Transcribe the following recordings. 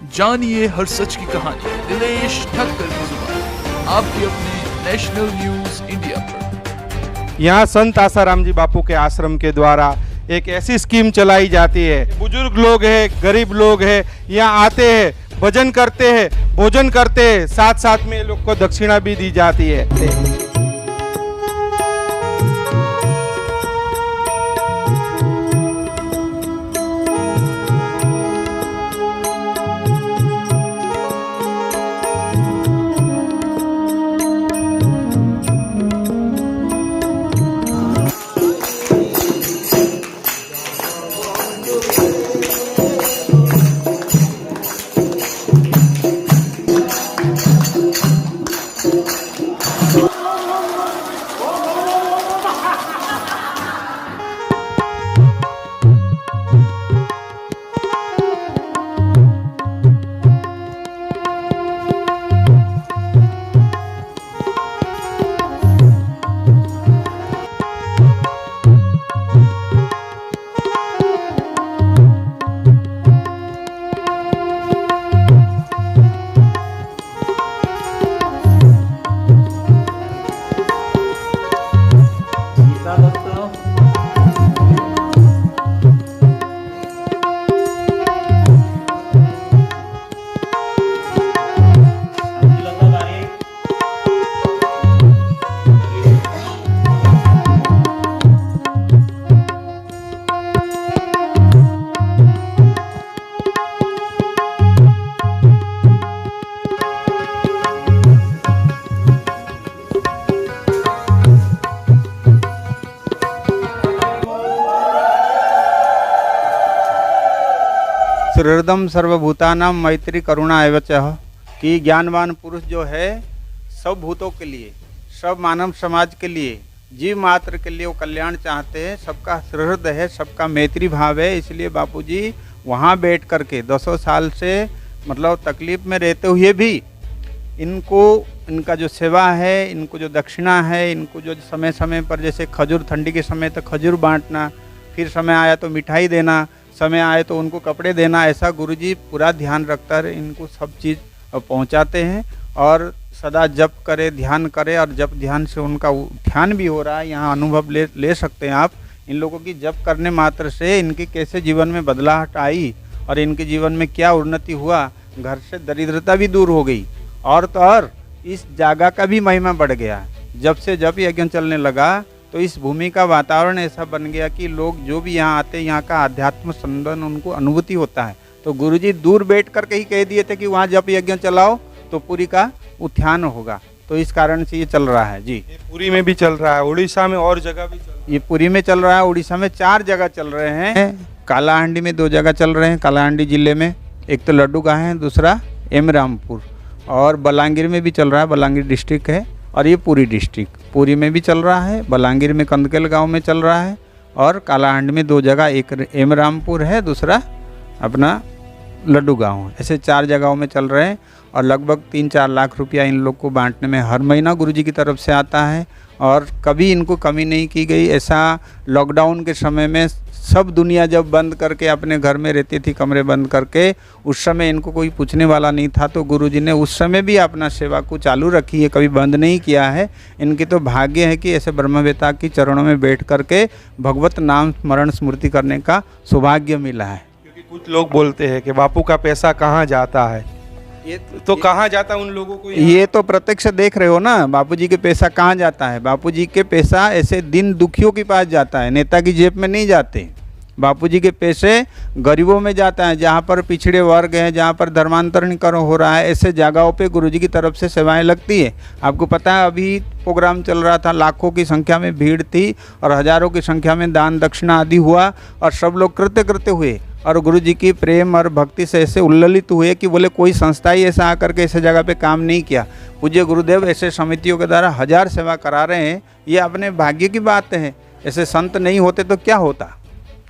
जानिए हर सच की कहानी दिनेश ठक्कर की जुबान आपके अपने नेशनल न्यूज इंडिया पर। यहाँ संत आसाराम जी बापू के आश्रम के द्वारा एक ऐसी स्कीम चलाई जाती है। बुजुर्ग लोग हैं, गरीब लोग हैं, यहाँ आते हैं, भजन करते हैं, भोजन करते हैं, साथ साथ में लोग को दक्षिणा भी दी जाती है। हृदम सर्वभूतानां मैत्री करुणा एवं च कि ज्ञानवान पुरुष जो है सब भूतों के लिए, सब मानव समाज के लिए, जीव मात्र के लिए वो कल्याण चाहते हैं। सबका हृदय है, सबका मैत्री भाव है। इसलिए बापूजी वहाँ बैठ करके 200 साल से मतलब तकलीफ में रहते हुए भी इनको इनका जो सेवा है, इनको जो दक्षिणा है, इनको जो समय समय पर जैसे खजूर, ठंडी के समय तो खजूर बांटना, फिर समय आया तो मिठाई देना, समय आए तो उनको कपड़े देना, ऐसा गुरुजी पूरा ध्यान रखकर इनको सब चीज़ पहुंचाते हैं। और सदा जप करे, ध्यान करे, और जप ध्यान से उनका ध्यान भी हो रहा है। यहाँ अनुभव ले सकते हैं आप इन लोगों की जप करने मात्र से इनके कैसे जीवन में बदलाहट आई और इनके जीवन में क्या उन्नति हुआ। घर से दरिद्रता भी दूर हो गई और तो और इस जगह का भी महिमा बढ़ गया। जब से जप यज्ञ चलने लगा तो इस भूमि का वातावरण ऐसा बन गया कि लोग जो भी यहाँ आते हैं यहाँ का आध्यात्म संबंध उनको अनुभूति होता है। तो गुरुजी दूर बैठ कर के ही कह दिए थे कि वहाँ जप यज्ञ चलाओ तो पुरी का उत्थान होगा। तो इस कारण से ये चल रहा है जी। पुरी में भी चल रहा है, उड़ीसा में और जगह भी चल रहा है। ये पुरी में चल रहा है, उड़ीसा में 4 जगह चल रहे हैं, कालाहांडी में 2 जगह चल रहे हैं। कालाहांडी जिले में एक तो लड्डू गाँव है, दूसरा एमरामपुर, और बलांगीर में भी चल रहा है, बलांगीर डिस्ट्रिक्ट है, और ये पुरी डिस्ट्रिक्ट पुरी में भी चल रहा है। बलांगीर में कंदकेल गांव में चल रहा है, और कालाहांडी में 2 जगह, एक एमरामपुर है, दूसरा अपना लड्डू गांव। ऐसे 4 जगहों में चल रहे हैं और लगभग 3-4 लाख रुपया इन लोग को बांटने में हर महीना गुरुजी की तरफ से आता है और कभी इनको कमी नहीं की गई। ऐसा लॉकडाउन के समय में सब दुनिया जब बंद करके अपने घर में रहती थी, कमरे बंद करके, उस समय इनको कोई पूछने वाला नहीं था, तो गुरुजी ने उस समय भी अपना सेवा को चालू रखी है, कभी बंद नहीं किया है। इनकी तो भाग्य है कि ऐसे ब्रह्मवेता की चरणों में बैठ करके भगवत नाम स्मरण स्मृति करने का सौभाग्य मिला है। क्योंकि कुछ लोग बोलते हैं कि बापू का पैसा कहाँ जाता है, तो कहाँ जाता है उन लोगों को? ये तो प्रत्यक्ष देख रहे हो ना, बापूजी के पैसा कहाँ जाता है। बापूजी के पैसा ऐसे दिन दुखियों के पास जाता है, नेता की जेब में नहीं जाते। बापूजी के पैसे गरीबों में जाता है, जहाँ पर पिछड़े वर्ग हैं, जहाँ पर धर्मांतरणीकरण हो रहा है, ऐसे जगहों पे गुरुजी की तरफ से सेवाएं लगती है। आपको पता है अभी प्रोग्राम चल रहा था, लाखों की संख्या में भीड़ थी और हजारों की संख्या में दान दक्षिणा आदि हुआ और सब लोग कृतकृत्य हुए और गुरुजी की प्रेम और भक्ति से ऐसे उल्ललित हुए कि बोले कोई संस्था ही ऐसा आकर के ऐसे जगह पे काम नहीं किया। पूज्य गुरुदेव ऐसे समितियों के द्वारा 1000 सेवा करा रहे हैं, ये अपने भाग्य की बात है। ऐसे संत नहीं होते तो क्या होता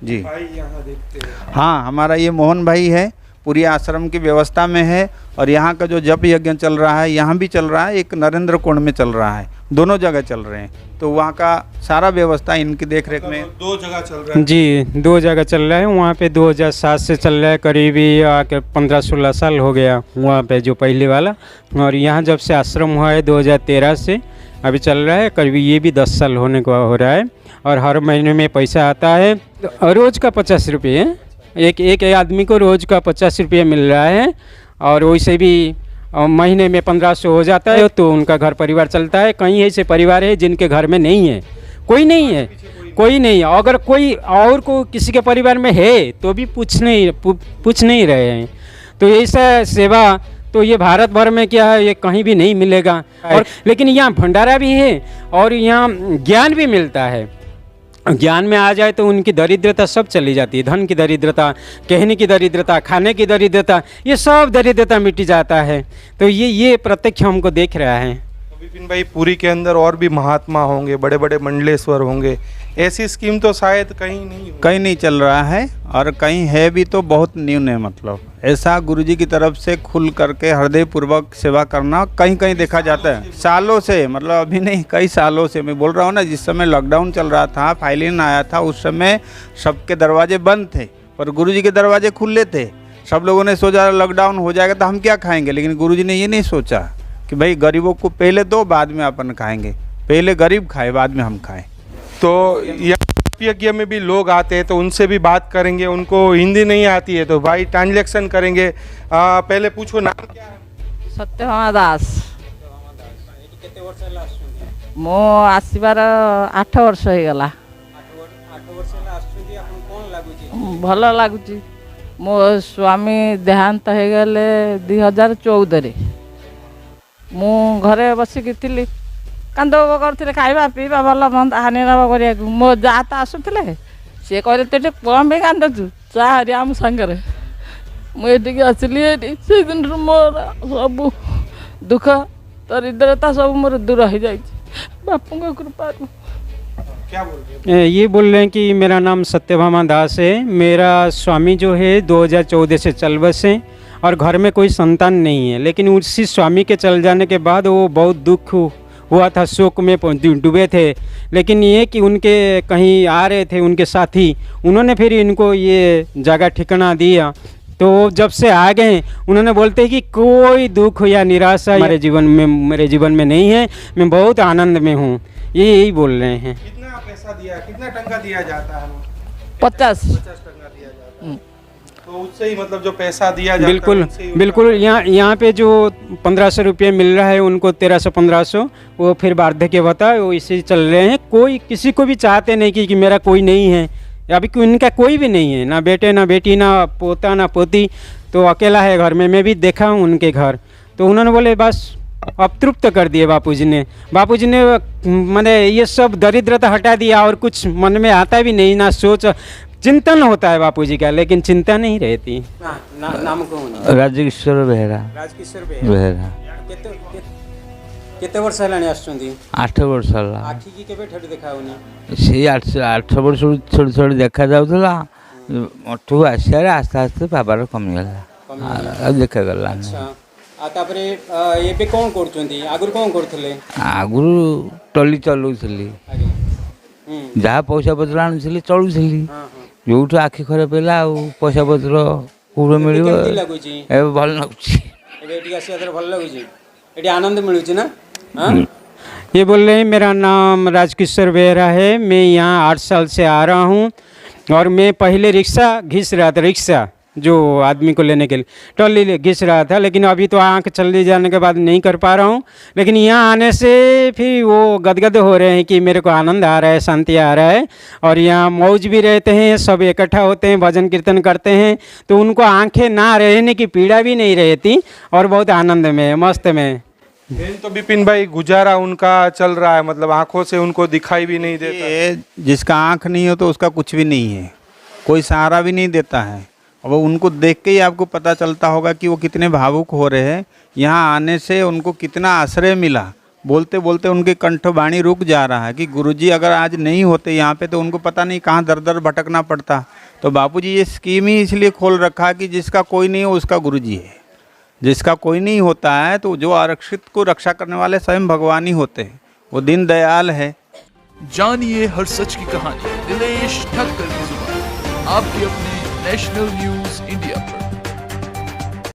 जी। भाई यहाँ देखते हैं। हाँ, हमारा ये मोहन भाई है, पूरी आश्रम की व्यवस्था में है। और यहाँ का जो जप यज्ञ चल रहा है यहाँ भी चल रहा है, एक नरेंद्र कुंड में चल रहा है, दोनों जगह चल रहे हैं। तो वहाँ का सारा व्यवस्था इनकी देख रेख में। दो जगह चल रहा है जी, 2 जगह चल रहा है। वहाँ पे 2007 से चल रहा है, करीबी आके 15-16 साल हो गया वहाँ पे जो पहले वाला। और यहाँ जब से आश्रम हुआ है 2013 से अभी चल रहा है, करीबी ये भी 10 साल होने को हो रहा है। और हर महीने में पैसा आता है, रोज़ का 50 रुपये है। एक आदमी को रोज़ का 50 रुपये मिल रहा है। और वैसे भी महीने में 1500 हो जाता है, तो उनका घर परिवार चलता है। कई ऐसे परिवार है जिनके घर में नहीं है, कोई नहीं है, कोई नहीं। अगर कोई और को किसी के परिवार में है तो भी पूछ नहीं रहे हैं। तो ऐसा सेवा तो ये भारत भर में क्या है, ये कहीं भी नहीं मिलेगा। और लेकिन यहाँ भंडारा भी है और यहाँ ज्ञान भी मिलता है। ज्ञान में आ जाए तो उनकी दरिद्रता सब चली जाती है। धन की दरिद्रता, कहने की दरिद्रता, खाने की दरिद्रता, ये सब दरिद्रता मिट जाता है। तो ये प्रत्यक्ष हमको देख रहा है। विपिन भाई, पुरी के अंदर और भी महात्मा होंगे, बड़े बड़े मंडलेश्वर होंगे, ऐसी स्कीम तो शायद कहीं नहीं चल रहा है। और कहीं है भी तो बहुत न्यून है। मतलब ऐसा गुरुजी की तरफ से खुल करके हृदय पूर्वक सेवा करना कहीं कहीं देखा जाता है। सालों से, मतलब अभी नहीं, कई सालों से मैं बोल रहा हूँ ना। जिस समय लॉकडाउन चल रहा था, फाइलिन आया था, उस समय सबके दरवाजे बंद थे पर गुरुजी के दरवाजे खुले थे। सब लोगों ने सोचा लॉकडाउन हो जाएगा तो हम क्या खाएंगे, लेकिन गुरुजी ने ये नहीं सोचा कि भाई गरीबों को पहले दो, बाद में अपन खाएंगे। पहले गरीब खाए, बाद में हम खाएं। तो यज्ञ में भी लोग आते हैं तो उनसे भी बात करेंगे। उनको हिंदी नहीं आती है तो भाई ट्रांजैक्शन करेंगे। पहले पूछो नाम क्या है? सत्यभामा दास। मो आसबार 8 वर्ष हो गला। भल लगुच। मो स्वामी देहांत हो गले 2014 रे। मु घरे बसिकी थी, कांद करते खाଇବା ପିଇବା ଭଲ ମନ୍ଦ ହାନି ନବ କରିବାକୁ। ମୋ ଯାଆ ତ ଆସୁଥିଲେ, ସିଏ କହିଲେ ତୁ ଟିକେ କମ୍ ବି କାନ୍ଦୁଛୁ, ଚା ହରି ଆମ ସାଙ୍ଗରେ। ମୁଁ ଏଠିକି ଆସିଲି, ଏଠି ସେଇଦିନରୁ ମୋର ସବୁ ଦୁଃଖ ଦରିଦ୍ରତା ସବୁ ମୋର ଦୂର ହେଇଯାଇଛି ବାପୁଙ୍କ कृपाରୁ। क्या बोल रहे हैं? ये बोल रहे हैं कि मेरा नाम सत्यभामा दास है। मेरा स्वामी जो है 2014 से चल बसे और घर में कोई संतान नहीं है। लेकिन उसी स्वामी के चल जाने के बाद वो बहुत दुख हुआ था, शोक में डूबे थे। लेकिन ये कि उनके कहीं आ रहे थे उनके साथी, उन्होंने फिर इनको ये जगह ठिकाना दिया। तो जब से आ गए उन्होंने बोलते हैं कि कोई दुख या निराशा मेरे जीवन में नहीं है, मैं बहुत आनंद में हूँ। ये यही बोल रहे हैं। कितना पैसा दिया, कितना टंका दिया जाता है? 50 टंका दिया जाता है। तो उससे ही मतलब जो पैसा दिया जाता बिल्कुल है बिल्कुल। यहाँ पे जो 1500 रुपये मिल रहा है उनको 1300-1500, वो फिर वार्धक्य भत्ता वो इसी चल रहे हैं। कोई किसी को भी चाहते नहीं कि मेरा कोई नहीं है। अभी इनका कोई भी नहीं है, ना बेटे ना बेटी ना पोता ना पोती, तो अकेला है घर में। मैं भी देखा हूँ उनके घर। तो उन्होंने बोले बस अब तृप्त कर दिए बापूजी ने मैंने ये सब दरिद्रता हटा दिया और कुछ मन में आता भी नहीं, ना सोच चिंतन होता है बापूजी का, लेकिन चिंता नहीं रहती। नाम कौन? राजकिशोर बेहरा। राजकिशोर बेहरा। केते वर्ष हेलाणी आछुंदी? 8 वर्ष हला। आखि की केबे ठडी देखाउनी? से 8 वर्ष छोड़ छोड़ देखा जाउतला। मठू आसियार आस्ते आस्ते पावर कमी गला, देखा गला। अच्छा, तापरे एबे कोन करचुंदी? आगुर कोन करथले? आगुर टली चलौथली, जहाँ पैसा पत्र आणुथली चलुथली। जोठू आखि खराब होला आ पैसा पत्र कोड मिलिबो। ए भल लागुची, एबे एठी आसिया भल लागुची, एठी आनंद मिलुची ना। ये बोल रहे हैं मेरा नाम राजकिशोर बेहरा है। मैं यहाँ 8 साल से आ रहा हूँ और मैं पहले रिक्शा घिस रहा था, रिक्शा जो आदमी को लेने के लिए ट्रॉली घिस रहा था। लेकिन अभी तो आँख चलने जाने के बाद नहीं कर पा रहा हूँ। लेकिन यहाँ आने से फिर वो गदगद हो रहे हैं कि मेरे को आनंद आ रहा है, शांति आ रहा है। और यहाँ मौज भी रहते हैं, सब इकट्ठा होते हैं, भजन कीर्तन करते हैं, तो उनको आँखें ना रहने की पीड़ा भी नहीं रहती और बहुत आनंद में, मस्त में। तो विपिन भाई गुजारा उनका चल रहा है, मतलब आंखों से उनको दिखाई भी नहीं देता। जिसका आँख नहीं हो तो उसका कुछ भी नहीं है, कोई सहारा भी नहीं देता है। अब उनको देख के ही आपको पता चलता होगा कि वो कितने भावुक हो रहे हैं। यहाँ आने से उनको कितना आश्रय मिला। बोलते बोलते उनकी कंठवाणी रुक जा रहा है कि गुरुजी अगर आज नहीं होते यहाँ पे तो उनको पता नहीं कहाँ दर दर भटकना पड़ता। तो बापूजी ये स्कीम ही इसलिए खोल रखा कि जिसका कोई नहीं हो उसका गुरुजी है, जिसका कोई नहीं होता है तो जो आरक्षित को रक्षा करने वाले स्वयं भगवान ही होते हैं, वो दीनदयाल है। जानिए हर सच की कहानी दिनेश ठक्कर की जुबान, आपके अपने नेशनल न्यूज इंडिया पर।